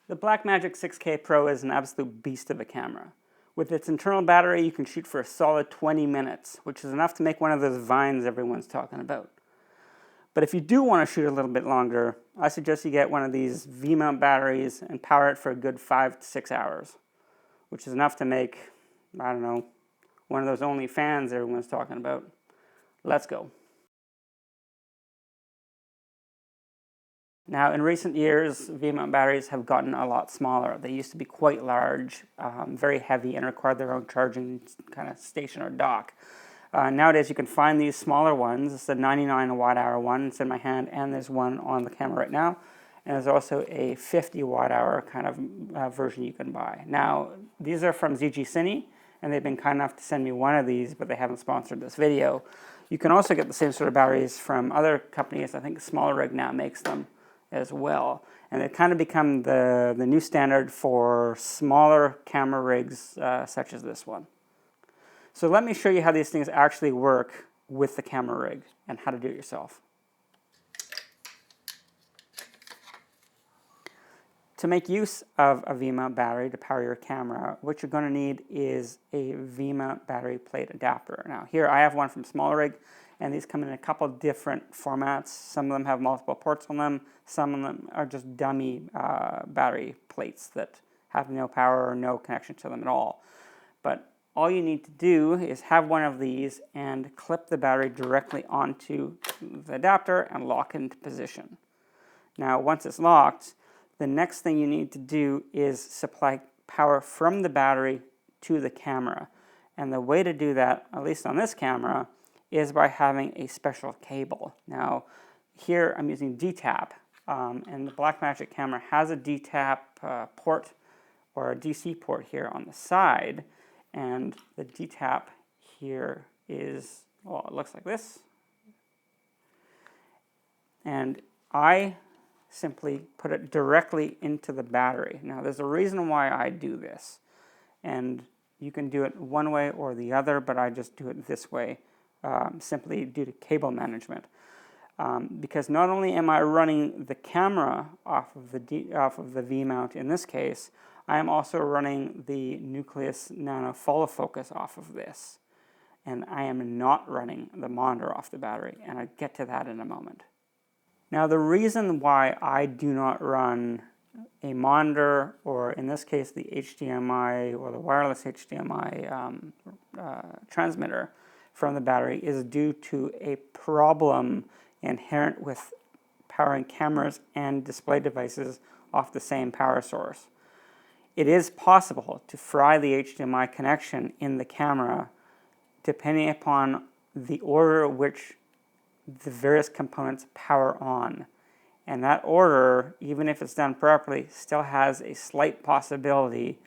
The Blackmagic 6K Pro is an absolute beast of a camera. With its internal battery, you can shoot for a solid 20 minutes, which is enough to make one of those vines everyone's talking about. But if you do want to shoot a little bit longer, I suggest you get one of these V-mount batteries and power it for a good 5 to 6 hours, which is enough to make, I don't know, one of those OnlyFans everyone's talking about. Let's go. Now, in recent years, V-mount batteries have gotten a lot smaller. They used to be quite large, very heavy, and required their own charging kind of station or dock. Nowadays, you can find these smaller ones. It's a 99 watt-hour one. It's in my hand, and there's one on the camera right now. And there's also a 50 watt-hour kind of version you can buy. Now, these are from ZG-Cine, and they've been kind enough to send me one of these, but they haven't sponsored this video. You can also get the same sort of batteries from other companies. I think Smallrig now makes them as well. And they've kind of become the new standard for smaller camera rigs such as this one. So let me show you how these things actually work with the camera rig and how to do it yourself. To make use of a V-mount battery to power your camera, what you're going to need is a V-mount battery plate adapter. Now here I have one from Smallrig, and these come in a couple different formats. Some of them have multiple ports on them. Some of them are just dummy battery plates that have no power or no connection to them at all. But all you need to do is have one of these and clip the battery directly onto the adapter and lock it into position. Now once it's locked, the next thing you need to do is supply power from the battery to the camera. And the way to do that, at least on this camera, is by having a special cable. Now, here I'm using DTAP, and the Blackmagic camera has a DTAP port or a DC port here on the side, and the DTAP here is, well, it looks like this. And I simply put it directly into the battery. Now, there's a reason why I do this, and you can do it one way or the other, but I just do it this way. Simply due to cable management, because not only am I running the camera off of the V-mount in this case, I am also running the Nucleus Nano follow focus off of this, and I am not running the monitor off the battery, and I'll get to that in a moment. Now the reason why I do not run a monitor, or in this case the HDMI or the wireless HDMI transmitter from the battery, is due to a problem inherent with powering cameras and display devices off the same power source. It is possible to fry the HDMI connection in the camera depending upon the order at which the various components power on. And that order, even if it's done properly, still has a slight possibility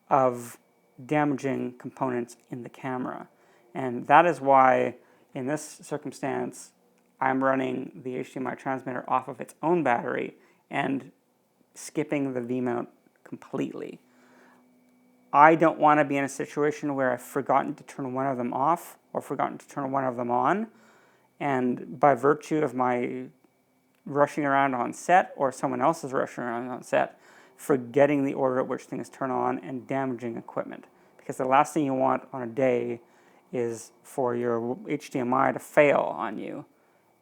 of damaging components in the camera. And that is why, in this circumstance, I'm running the HDMI transmitter off of its own battery and skipping the V-mount completely. I don't want to be in a situation where I've forgotten to turn one of them off or forgotten to turn one of them on, and by virtue of my rushing around on set, or someone else is rushing around on set, forgetting the order at which things turn on and damaging equipment. Because the last thing you want on a day is for your HDMI to fail on you,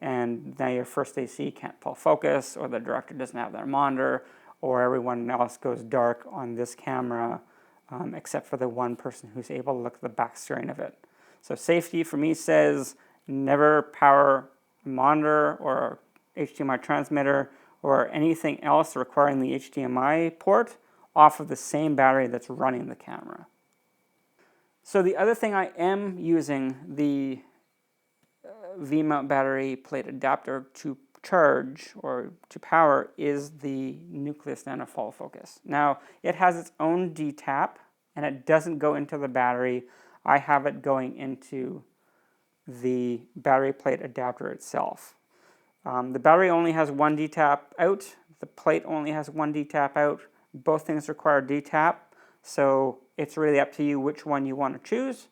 and now your first AC can't pull focus, or the director doesn't have their monitor, or everyone else goes dark on this camera, except for the one person who's able to look at the back screen of it. So safety for me says never power a monitor or HDMI transmitter or anything else requiring the HDMI port off of the same battery that's running the camera. So the other thing I am using the V-mount battery plate adapter to charge or to power is the Nucleus Nano follow focus. Now, it has its own DTAP, and it doesn't go into the battery. I have it going into the battery plate adapter itself. The battery only has one DTAP out. The plate only has one DTAP out. Both things require DTAP, so it's really up to you which one you want to choose.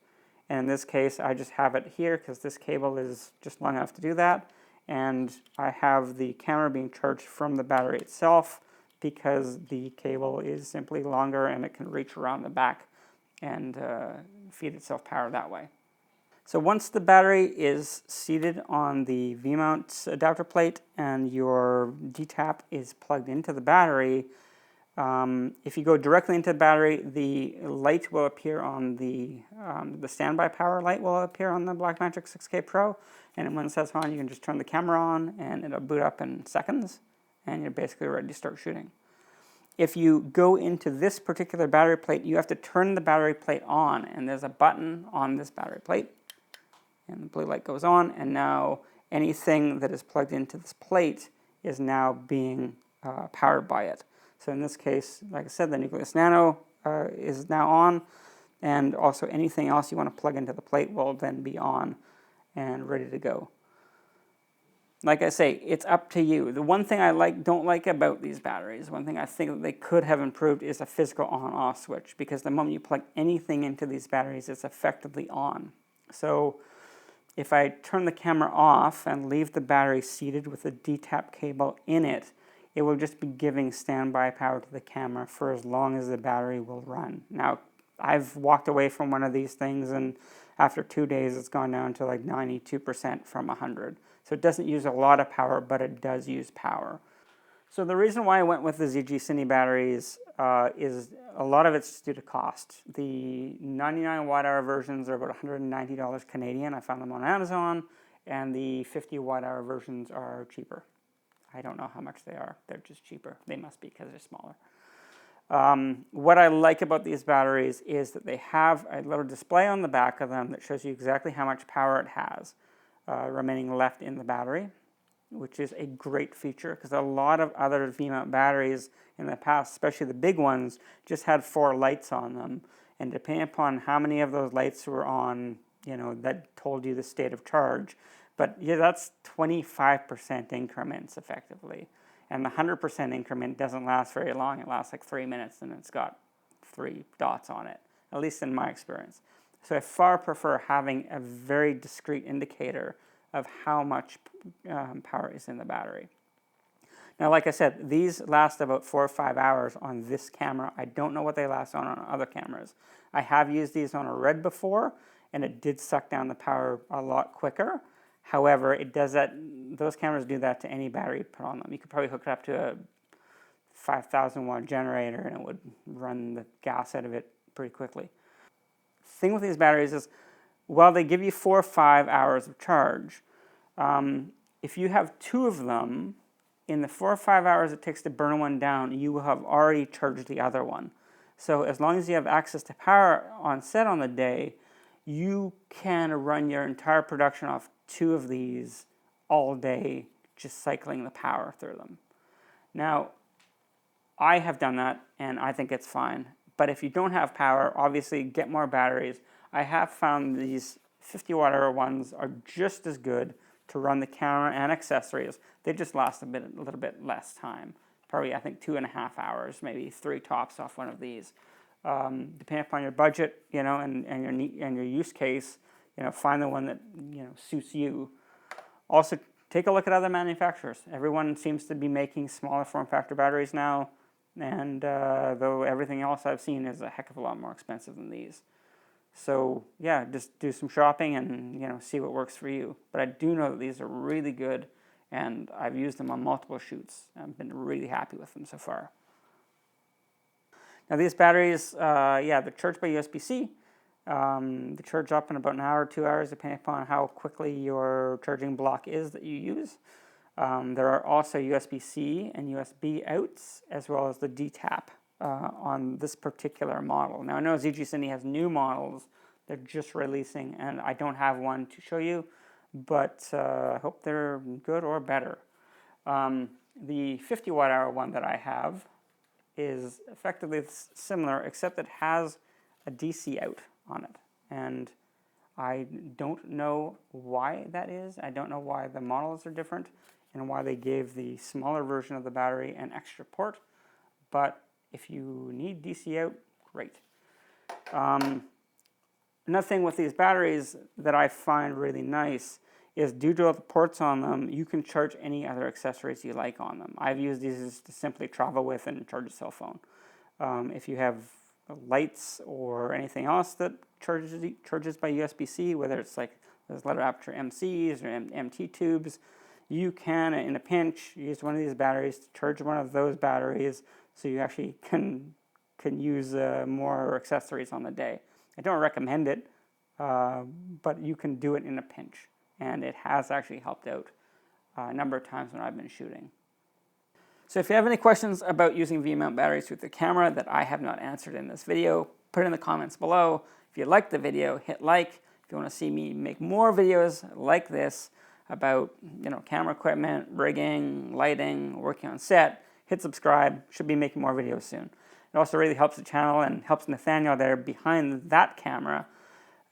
And in this case, I just have it here because this cable is just long enough to do that. And I have the camera being charged from the battery itself because the cable is simply longer and it can reach around the back and feed itself power that way. So once the battery is seated on the V-mount adapter plate and your D-tap is plugged into the battery, if you go directly into the battery, the light will appear on the standby power light will appear on the Blackmagic 6K Pro, and when it says on, you can just turn the camera on and it'll boot up in seconds, and you're basically ready to start shooting. If you go into this particular battery plate, you have to turn the battery plate on, and there's a button on this battery plate, and the blue light goes on, and now anything that is plugged into this plate is now being powered by it. So in this case, like I said, the Nucleus Nano is now on, and also anything else you want to plug into the plate will then be on and ready to go. Like I say, it's up to you. The one thing I don't like about these batteries, one thing I think that they could have improved, is a physical on-off switch, because the moment you plug anything into these batteries, it's effectively on. So if I turn the camera off and leave the battery seated with the D-tap cable in it, it will just be giving standby power to the camera for as long as the battery will run. Now, I've walked away from one of these things, and after 2 days, it's gone down to like 92% from 100. So it doesn't use a lot of power, but it does use power. So the reason why I went with the ZG-Cine batteries is a lot of it's due to cost. The 99 watt-hour versions are about $190 Canadian. I found them on Amazon, and the 50 watt-hour versions are cheaper. I don't know how much they are. They're just cheaper. They must be because they're smaller. What I like about these batteries is that they have a little display on the back of them that shows you exactly how much power it has remaining left in the battery, which is a great feature, because a lot of other V-mount batteries in the past, especially the big ones, just had 4 lights on them, and depending upon how many of those lights were on, that told you the state of charge. But yeah, that's 25% increments effectively, and the 100% increment doesn't last very long. It lasts like 3 minutes, and it's got 3 dots on it, at least in my experience. So I far prefer having a very discrete indicator of how much power is in the battery. Now, like I said, these last about 4 or 5 hours on this camera. I don't know what they last on other cameras. I have used these on a Red before, and it did suck down the power a lot quicker. However, it does that. Those cameras do that to any battery you put on them. You could probably hook it up to a 5,000 watt generator, and it would run the gas out of it pretty quickly. The thing with these batteries is, while they give you 4 or 5 hours of charge, if you have 2 of them, in the 4 or 5 hours it takes to burn one down, you will have already charged the other one. So as long as you have access to power on set on the day, you can run your entire production off 2 of these all day, just cycling the power through them. Now, I have done that, and I think it's fine. But if you don't have power, obviously get more batteries. I have found these 50 watt-hour ones are just as good to run the camera and accessories. They just last a little bit less time. Probably, I think, 2.5 hours, maybe 3 tops off one of these. Depending upon your budget, and your use case, find the one that suits you. Also, take a look at other manufacturers. Everyone seems to be making smaller form factor batteries now, and though everything else I've seen is a heck of a lot more expensive than these. So yeah, just do some shopping and see what works for you. But I do know that these are really good, and I've used them on multiple shoots. I've been really happy with them so far. Now these batteries, they're charged by USB-C. They charge up in about 1 hour, 2 hours, depending upon how quickly your charging block is that you use. There are also USB-C and USB outs, as well as the D-tap on this particular model. Now I know ZG-Cine has new models they're just releasing, and I don't have one to show you, but I hope they're good or better. The 50 watt-hour one that I have is effectively similar, except it has a DC out on it, and I don't know why that is. I don't know why the models are different and why they gave the smaller version of the battery an extra port, but if you need DC out, great. Another thing with these batteries that I find really nice is due to the ports on them, you can charge any other accessories you like on them. I've used these to simply travel with and charge a cell phone. If you have lights or anything else that charges by USB-C, whether it's like those letter aperture MCs or MT tubes, you can, in a pinch, use one of these batteries to charge one of those batteries, so you actually can use more accessories on the day. I don't recommend it, but you can do it in a pinch, and it has actually helped out a number of times when I've been shooting. So if you have any questions about using VMount batteries with the camera that I have not answered in this video, put it in the comments below. If you liked the video, hit like. If you want to see me make more videos like this about camera equipment, rigging, lighting, working on set, hit subscribe. Should be making more videos soon. It also really helps the channel and helps Nathaniel there behind that camera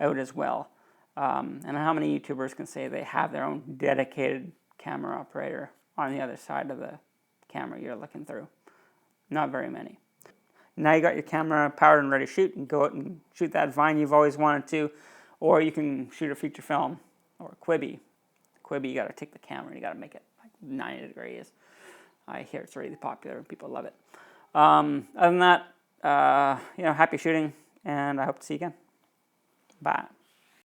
out as well. And how many YouTubers can say they have their own dedicated camera operator on the other side of the camera you're looking through? Not very many. Now you got your camera powered and ready to shoot, and go out and shoot that vine you've always wanted to, or you can shoot a feature film or Quibi. Quibi, you got to take the camera, you got to make it like 90 degrees. I hear it's really popular, people love it. Other than that, happy shooting, and I hope to see you again. Bye.